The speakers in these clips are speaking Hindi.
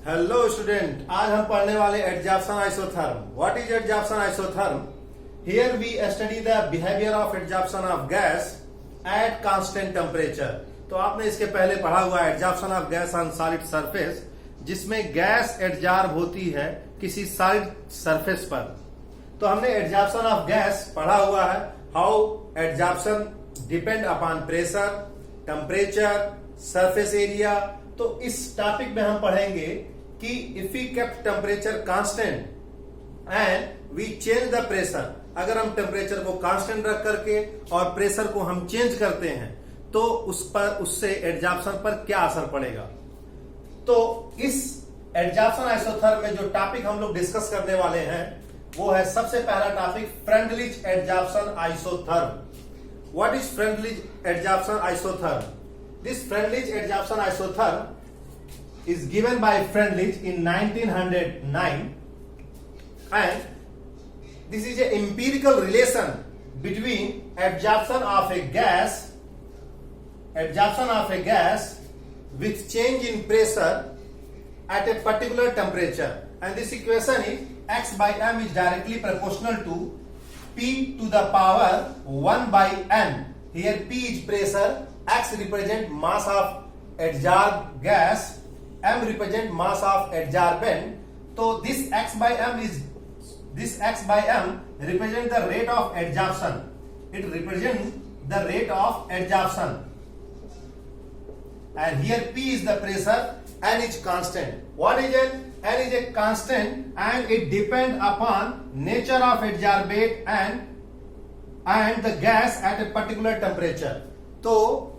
हेलो स्टूडेंट, आज हम पढ़ने वाले adsorption isotherm. What is adsorption isotherm? Here we study the behaviour of adsorption of gas at constant temperature. तो आपने इसके पहले पढ़ा हुआ है adsorption of gas on solid surface, जिसमें गैस एडजॉर्ब होती है किसी सॉलिड सरफेस पर। तो हमने एडजॉर्प्शन ऑफ गैस पढ़ा हुआ है, how adsorption depend upon pressure, temperature, surface area. तो इस टॉपिक में हम पढ़ेंगे कि if we kept temperature constant and we change the pressure, अगर हम टेम्परेचर को कांस्टेंट रख करके और प्रेशर को हम चेंज करते हैं तो उससे एडजॉर्प्शन पर क्या असर पड़ेगा। तो इस एडजॉर्प्शन आइसोथर्म में जो टॉपिक हम लोग डिस्कस करने वाले हैं वो है सबसे पहला topic Freundlich adsorption isotherm. What is Freundlich adsorption isotherm? This Freundlich adsorption isotherm is given by Freundlich in 1909, and this is an empirical relation between adsorption of a gas with change in pressure at a particular temperature, and this equation is x by m is directly proportional to p to the power 1 by n. Here p is pressure, x represent mass of adsorbed gas, m represent mass of adsorbent. So this x by m represent the rate of adsorption. It represents the rate of adsorption. And here p is the pressure, n is constant. What is n? N is a constant and it depends upon nature of adsorbate and the gas at a particular temperature. तो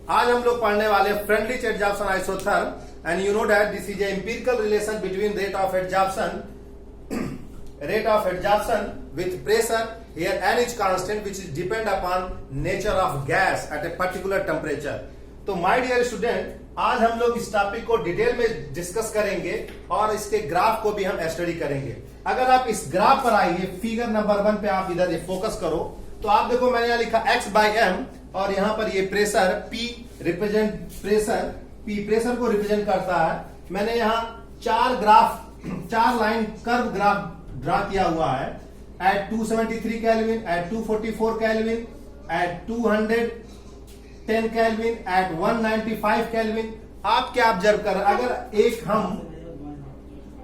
आज हम लोग पढ़ने वाले Freundlich adsorption isotherm, and you know that this is a empirical relation between rate of adsorption with pressure. Here n is constant which is depend upon nature of gas at a particular temperature. तो माय डियर स्टूडेंट, आज हम लोग इस टॉपिक को डिटेल में डिस्कस करेंगे और इसके ग्राफ को भी हम स्टडी करेंगे। अगर आप इस ग्राफ पर आइए, फिगर नंबर 1 पे आप इधर फोकस करो, तो आप देखो मैंने यहाँ लिखा x बाई एम और यहाँ पर ये प्रेशर P रिप्रेजेंट प्रेशर को रिप्रेजेंट करता है। मैंने यहाँ चार लाइन कर्व ग्राफ ड्रा किया हुआ है at 273 Kelvin, at 244 Kelvin, at 210 Kelvin, at 195 Kelvin. आप क्या ऑब्जर्व कर रहे हैं? अगर एक हम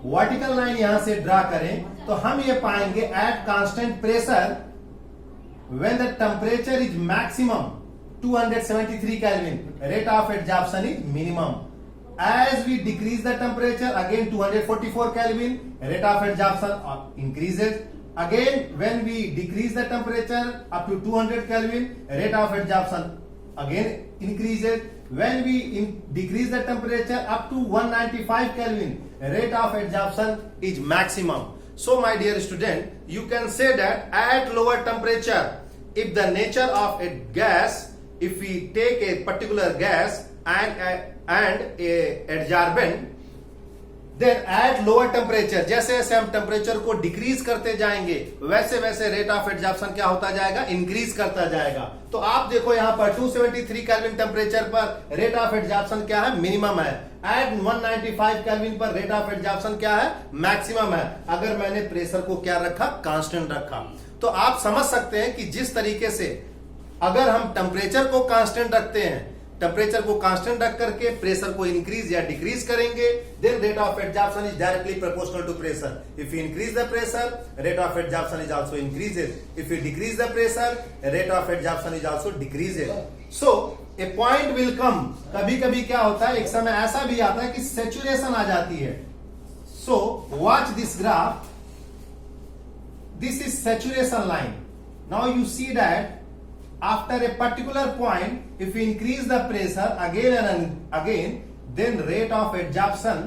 वर्टिकल लाइन यहां से ड्रा करें तो हम ये पाएंगे at constant pressure when the temperature is maximum 273 Kelvin, rate of adsorption is minimum. As we decrease the temperature, again 244 Kelvin, rate of adsorption increases. Again, when we decrease the temperature up to 200 Kelvin, rate of adsorption again increases. When we decrease the temperature up to 195 Kelvin, rate of adsorption is maximum. So my dear student, you can say that at lower temperature, if the nature of a gas, if we take a particular gas and a adsorbent, then at lower temperature, जैसे जैसे हम टेम्परेचर को डिक्रीज करते जाएंगे वैसे वैसे रेट ऑफ एडजॉर्प्शन क्या होता जाएगा? इंक्रीज करता जाएगा। तो आप देखो यहाँ पर 273 केल्विन टेम्परेचर पर रेट ऑफ एडजॉर्प्शन क्या है? मिनिमम है। एट 195 केल्विन पर रेट ऑफ एडजॉर्प्शन क्या है? मैक्सिमम है। अगर मैंने प्रेशर को क्या रखा? कांस्टेंट रखा। तो आप समझ सकते हैं कि जिस तरीके से अगर हम टेम्परेचर को कांस्टेंट रखते हैं, टेम्परेचर को कांस्टेंट रख करके प्रेशर को इंक्रीज या डिक्रीज करेंगे, then rate of adsorption is directly proportional to pressure. If you increase the pressure, rate of adsorption is also increases. If you decrease the pressure, rate of adsorption is also decreases. So a point will come, कभी कभी क्या होता है, एक समय ऐसा भी आता है कि सैचुरेशन आ जाती है। So watch this graph, this is saturation line. Now you see that after a particular point, if we increase the pressure again and again, then rate of adsorption,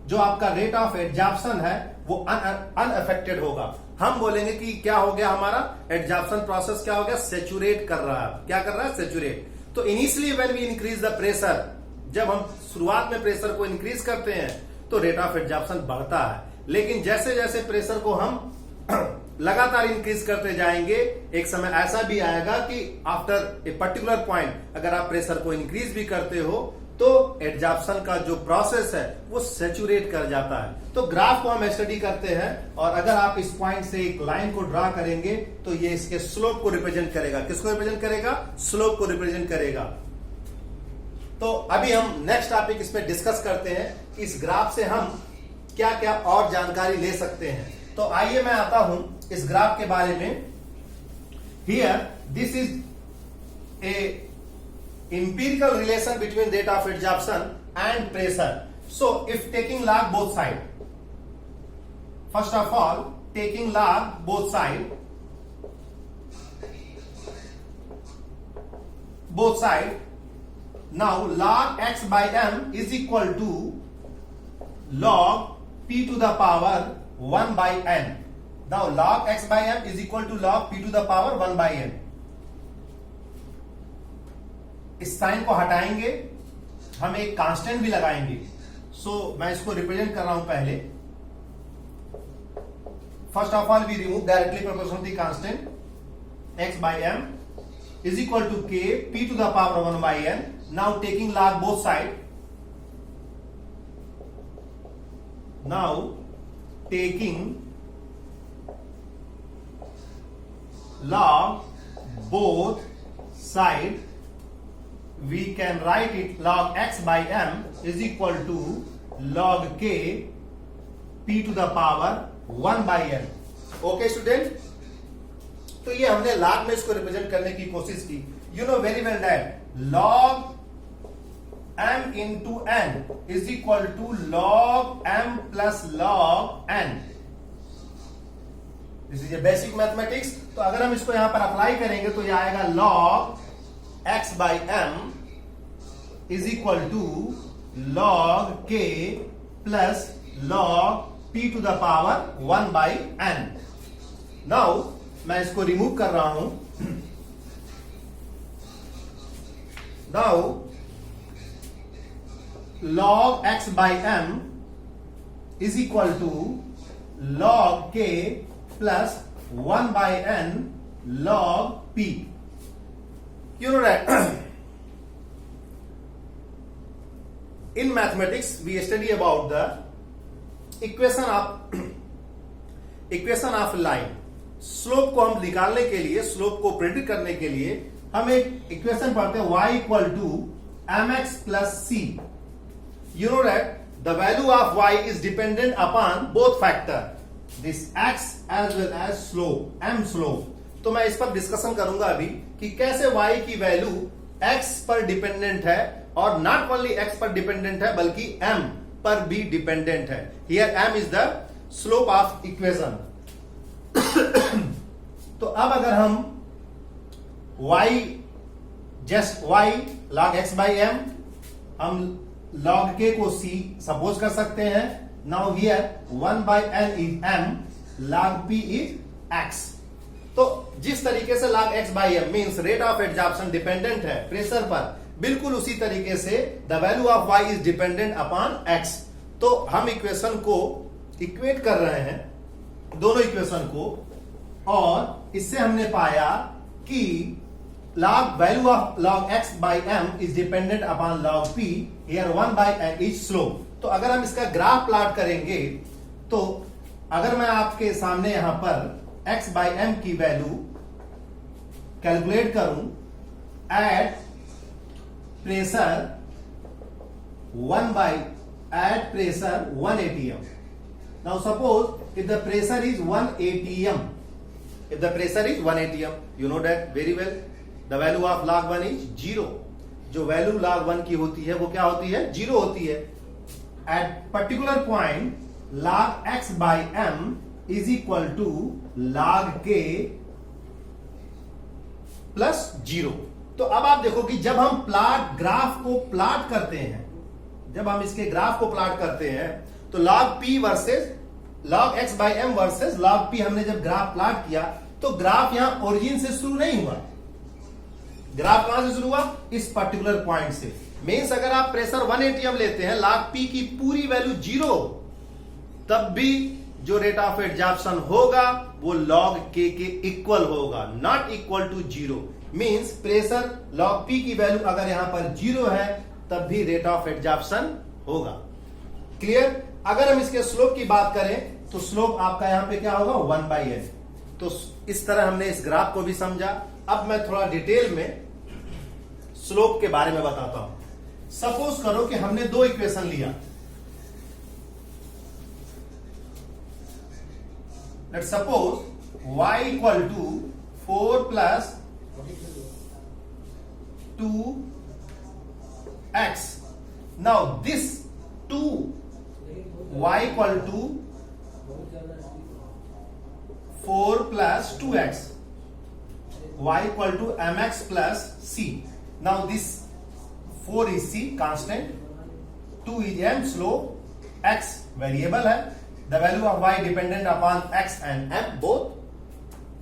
जो आपका rate of adsorption है वो unaffected होगा। हम बोलेंगे कि क्या हो गया, हमारा एडजॉर्प्शन प्रोसेस क्या हो गया? सैचुरेट कर रहा है। क्या कर रहा है? सैचुरेट। तो initially when we increase the pressure, जब हम शुरुआत में प्रेशर को इंक्रीज करते हैं तो रेट ऑफ एडजॉर्प्शन बढ़ता है, लेकिन जैसे जैसे प्रेशर को हम लगातार इंक्रीज करते जाएंगे, एक समय ऐसा भी आएगा कि आफ्टर ए पर्टिकुलर पॉइंट अगर आप प्रेशर को इंक्रीज भी करते हो तो एडजॉर्प्शन का जो प्रोसेस है वो सैचुरेट कर जाता है। तो ग्राफ को हम स्टडी करते हैं, और अगर आप इस पॉइंट से एक लाइन को ड्रा करेंगे तो ये इसके स्लोप को रिप्रेजेंट करेगा। किसको रिप्रेजेंट करेगा? स्लोप को रिप्रेजेंट करेगा। तो अभी हम नेक्स्ट टॉपिक इसमें डिस्कस करते हैं, इस ग्राफ से हम क्या क्या और जानकारी ले सकते हैं। तो आइए मैं आता हूं इस ग्राफ के बारे में। Here this is A empirical relation between rate of adsorption and pressure. So if taking log both side, first of all taking log both side, now log x by m is equal to log p to the power 1 by n. Now log x by m is equal to log p to the power 1 by n. इस साइन को हटाएंगे, हम एक कांस्टेंट भी लगाएंगे। मैं इसको रिप्रेजेंट कर रहा हूं पहले। First of all we remove directly proportional the constant x by m is equal to k p to the power 1 by n. Now taking log both side, now taking log both side, we can write it log x by m is equal to log k p to the power 1 by n. Okay student, तो ये हमने log में इसको रिप्रेजेंट करने की कोशिश की। You know very well that log m into n is equal to log m plus log n. This is A basic mathematics. तो अगर हम इसको यहां पर अप्लाई करेंगे तो यह आएगा log x by m is equal to log k plus log p to the power 1 by n. Now मैं इसको रिमूव कर रहा हूं। Now log x by m is equal to log k plus 1 by n log p. You know that in mathematics we study about the equation of line. Slope को हम निकालने के लिए, स्लोप को प्रेडिक्ट करने के लिए हम एक इक्वेशन पढ़ते हैं y equal to mx plus c. You know that the value of y is dependent upon both factor, this x as well as slope, m slope. तो मैं इस पर डिस्कशन करूंगा अभी कि कैसे y की वैल्यू x पर डिपेंडेंट है, और नॉट ओनली x पर डिपेंडेंट है बल्कि m पर भी डिपेंडेंट है। Here m is the slope of equation. तो अब अगर हम y log x by m, हम log k को c सपोज कर सकते हैं। Now here 1 by n is m, log p is x. तो जिस तरीके से log x by m means rate of adsorption dependent है प्रेशर पर, बिल्कुल उसी तरीके से the value of y is dependent upon x. तो हम इक्वेशन को इक्वेट कर रहे हैं, दोनों इक्वेशन को, और इससे हमने पाया कि value of log x by m is dependent upon log p. Here 1 by n is slope. तो अगर हम इसका ग्राफ प्लॉट करेंगे, तो अगर मैं आपके सामने यहां पर x by m की वैल्यू कैलकुलेट करूं at pressure 1 atm. Now suppose if the pressure is 1 atm, you know that very well, the value of log 1 is 0. जो वैल्यू log 1 की होती है वो क्या होती है? 0 होती है. At particular point log x by m is equal to log k plus 0. तो अब आप देखो कि जब हम ग्राफ को प्लॉट करते हैं, जब हम इसके ग्राफ को प्लॉट करते हैं, तो log p versus log x by m versus log p, हमने जब ग्राफ प्लॉट किया तो ग्राफ यहां ओरिजिन से शुरू नहीं हुआ. ग्राफ कहां से शुरू हुआ? इस पर्टिकुलर पॉइंट से. मीन्स अगर आप प्रेशर 1 atm लेते हैं, log p की पूरी वैल्यू 0, तब भी जो रेट ऑफ एडजॉर्प्शन होगा वो log k के इक्वल होगा, not equal to 0. Means pressure log p की वैल्यू अगर यहां पर 0 है तब भी रेट ऑफ एडजॉर्प्शन होगा। क्लियर? अगर हम इसके स्लोप की बात करें तो स्लोप आपका यहां पे क्या होगा 1/n। तो इस तरह हमने इस ग्राफ को भी समझा। अब मैं थोड़ा डिटेल में स्लोप के बारे में बताता हूं। सपोज करो कि हमने दो इक्वेशन लिया। Let's suppose y equal to 4 plus 2x। Now this 2y equal to 4 plus 2x, y equal to mx plus c. Now this 4 is c constant, 2 is m slope, x variable है, the value of y dependent upon x and m both.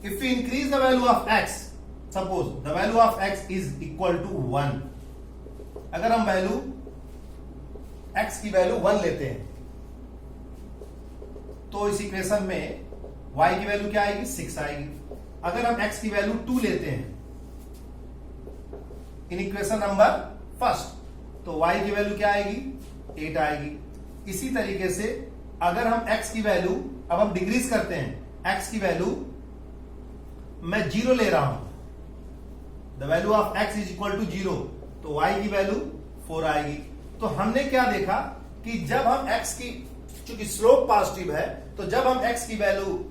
If we increase the value of x, suppose the value of x is equal to 1. अगर हम वैल्यू x की वैल्यू 1 लेते हैं तो इस इक्वेशन में y की वैल्यू क्या आएगी 6 आएगी। अगर हम x की वैल्यू 2 लेते हैं इन इक्वेशन नंबर फर्स्ट तो y की वैल्यू क्या आएगी 8 आएगी। इसी तरीके से अगर हम x की वैल्यू अब हम डिक्रीज करते हैं, x की वैल्यू मैं 0 ले रहा हूं, the value of x is equal to 0, तो y की वैल्यू 4 आएगी। तो हमने क्या देखा कि जब हम x की, चूंकि स्लोप पॉजिटिव है, तो जब हम x की वैल्यू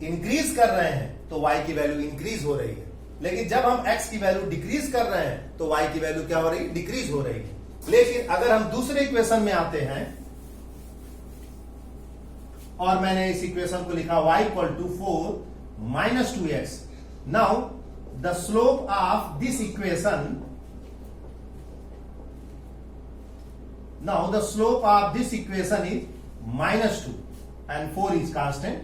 इंक्रीज कर रहे हैं तो y की वैल्यू इंक्रीज हो रही है, लेकिन जब हम x की वैल्यू डिक्रीज कर रहे हैं तो y की वैल्यू क्या हो रही है डिक्रीज हो रही है। लेकिन अगर हम दूसरे इक्वेशन में आते हैं और मैंने इस इक्वेशन को लिखा y equal to 4 minus 2x। Now the slope of this equation, now the slope of this equation is -2 and 4 is constant,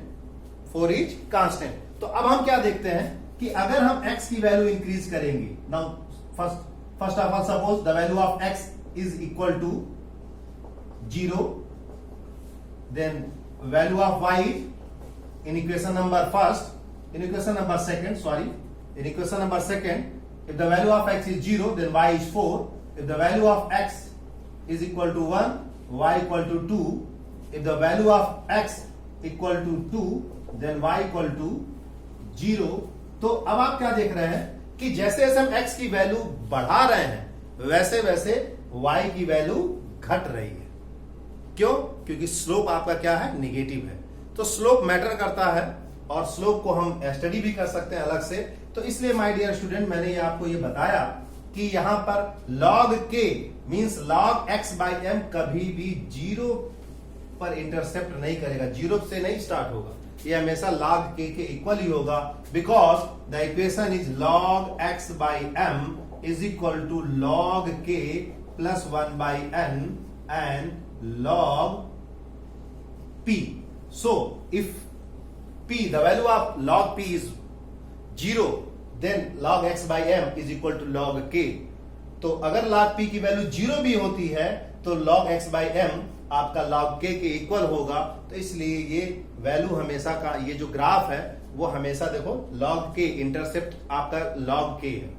4 is constant. तो अब हम क्या देखते हैं कि अगर हम x की वैल्यू इंक्रीज करेंगे, now first of all suppose the value of x is equal to 0, then value of y in equation number first, in equation number second, sorry, in equation number second, if the value of x is 0 then y is 4, if the value of x is equal to 1, y equal to 2. If the value of x equal to 2, then y equal to 0. तो अब आप क्या देख रहे हैं कि जैसे जैसे हम x की वैल्यू बढ़ा रहे हैं वैसे वैसे y की वैल्यू घट रही है। क्यों? क्योंकि स्लोप आपका क्या है नेगेटिव है। तो स्लोप मैटर करता है और स्लोप को हम स्टडी भी कर सकते हैं अलग से। तो इसलिए माय डियर स्टूडेंट मैंने ये आपको ये बताया कि यहां पर log k means log x by m कभी भी 0 पर इंटरसेप्ट नहीं करेगा, 0 से नहीं स्टार्ट होगा, ये हमेशा log k के इक्वल ही होगा, because the equation is log x by m is equal to log k plus 1 by n and log p. So if p, the value of log p is 0, then log x by m is equal to log k. तो अगर log p की वैल्यू 0 भी होती है तो log x by m आपका log k के इक्वल होगा। तो इसलिए ये वैल्यू हमेशा का, ये जो ग्राफ है वो हमेशा देखो log k, इंटरसेप्ट आपका log k है।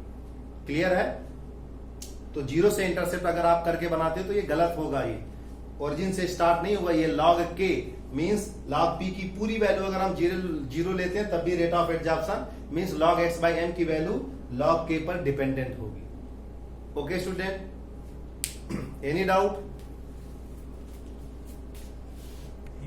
क्लियर है? तो 0 से इंटरसेप्ट अगर आप करके बनाते हो तो ये गलत होगा, ये ओरिजिन से स्टार्ट नहीं होगा। ये log k means log p की पूरी वैल्यू अगर हम 0 लेते हैं तब भी rate of adsorption means log x by m की वैल्यू log k पर डिपेंडेंट होगी। Okay student, any doubt?